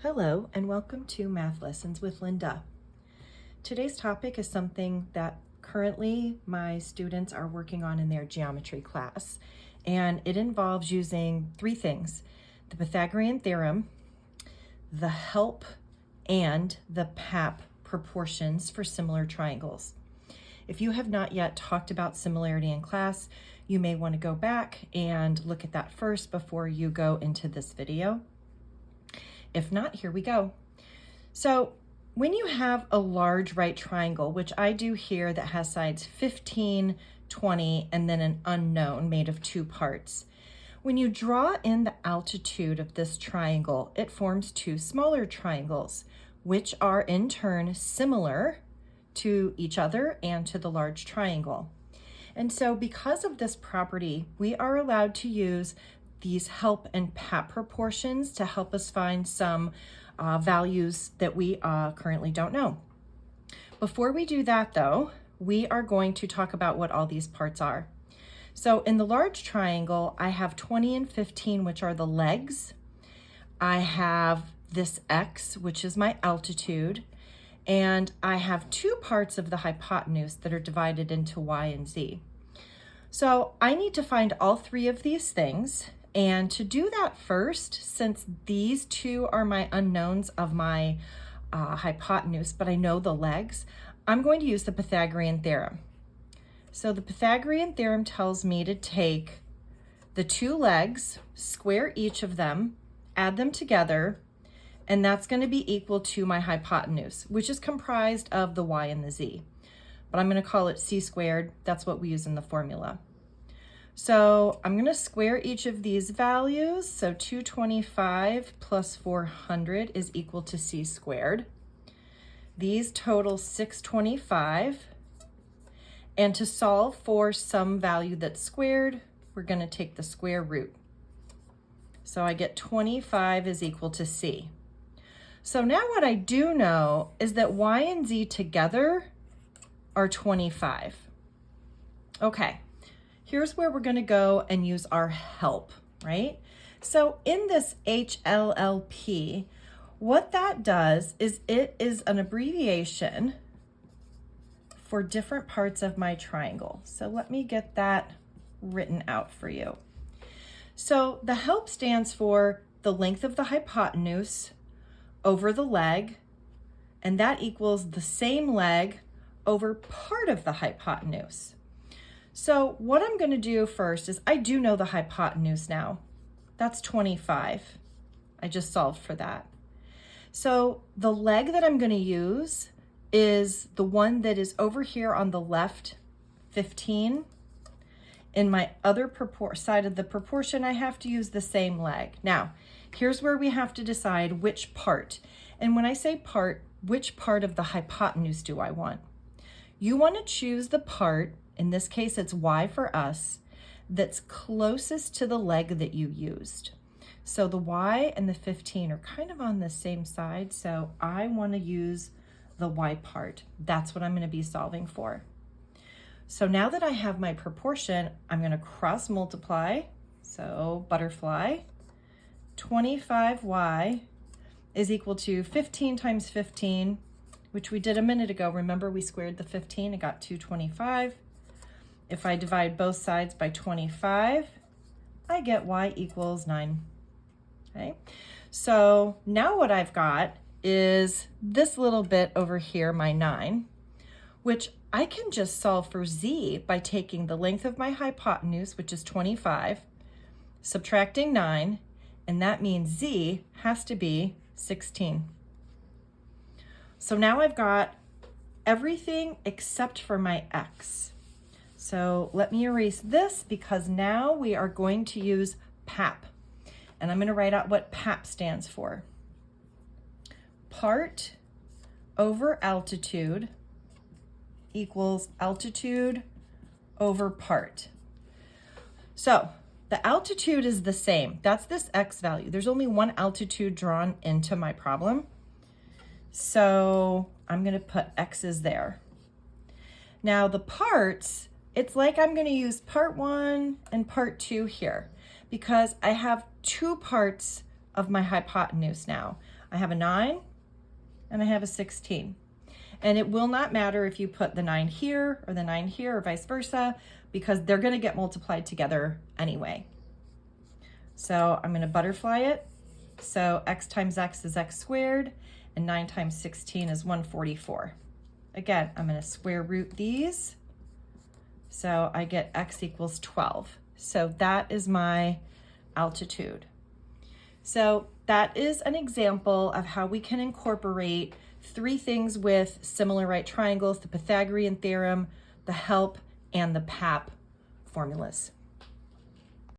Hello and welcome to Math Lessons with Linda. Today's topic is something that currently my students are working on in their geometry class, and it involves using three things: the Pythagorean theorem, the HLLP, and the PAAP proportions for similar triangles. If you have not yet talked about similarity in class, you may want to go back and look at that first before you go into this video. If not, here we go. So when you have a large right triangle, which I do here, that has sides 15, 20, and then an unknown made of two parts, when you draw in the altitude of this triangle, it forms two smaller triangles, which are in turn similar to each other and to the large triangle. And so because of this property, we are allowed to use these HLLP and PAAP proportions to help us find some values that we currently don't know. Before we do that though, we are going to talk about what all these parts are. So in the large triangle, I have 20 and 15, which are the legs. I have this X, which is my altitude, and I have two parts of the hypotenuse that are divided into Y and Z. So I need to find all three of these things. And to do that first, since these two are my unknowns of my hypotenuse, but I know the legs, I'm going to use the Pythagorean theorem. So the Pythagorean theorem tells me to take the two legs, square each of them, add them together, and that's going to be equal to my hypotenuse, which is comprised of the Y and the Z. But I'm going to call it C squared. That's what we use in the formula. So I'm going to square each of these values. So 225 plus 400 is equal to C squared. These total 625. And to solve for some value that's squared, we're going to take the square root. So I get 25 is equal to C. So now what I do know is that Y and Z together are 25. Okay. Here's where we're going to go and use our HLLP, right? So in this HLLP, what that does is it is an abbreviation for different parts of my triangle. So let me get that written out for you. So the HLLP stands for the length of the hypotenuse over the leg, and that equals the same leg over part of the hypotenuse. So what I'm going to do first is I do know the hypotenuse now. That's 25. I just solved for that. So the leg that I'm going to use is the one that is over here on the left, 15. In my other side of the proportion, I have to use the same leg. Now, here's where we have to decide which part. And when I say part, which part of the hypotenuse do I want? You want to choose the part, in this case it's Y for us, that's closest to the leg that you used. So the Y and the 15 are kind of on the same side, so I want to use the Y part. That's what I'm going to be solving for. So now that I have my proportion, I'm going to cross multiply. So butterfly, 25Y is equal to 15 times 15, which we did a minute ago. Remember, we squared the 15 and got 225. If I divide both sides by 25, I get Y equals 9. Okay, so now what I've got is this little bit over here, my 9, which I can just solve for Z by taking the length of my hypotenuse, which is 25, subtracting 9, and that means Z has to be 16. So now I've got everything except for my X. So let me erase this because now we are going to use PAAP. And I'm going to write out what PAAP stands for. Part over altitude equals altitude over part. So the altitude is the same. That's this X value. There's only one altitude drawn into my problem. So I'm going to put X's there. Now the parts, it's like I'm going to use part 1 and part 2 here because I have two parts of my hypotenuse now. I have a 9 and I have a 16. And it will not matter if you put the 9 here or the 9 here or vice versa, because they're going to get multiplied together anyway. So I'm going to butterfly it. So x times x is x squared, and 9 times 16 is 144. Again, I'm going to square root these. So I get x equals 12. So that is my altitude. So that is an example of how we can incorporate 3 things with similar right triangles: the Pythagorean theorem, the HLLP, and the PAAP formulas.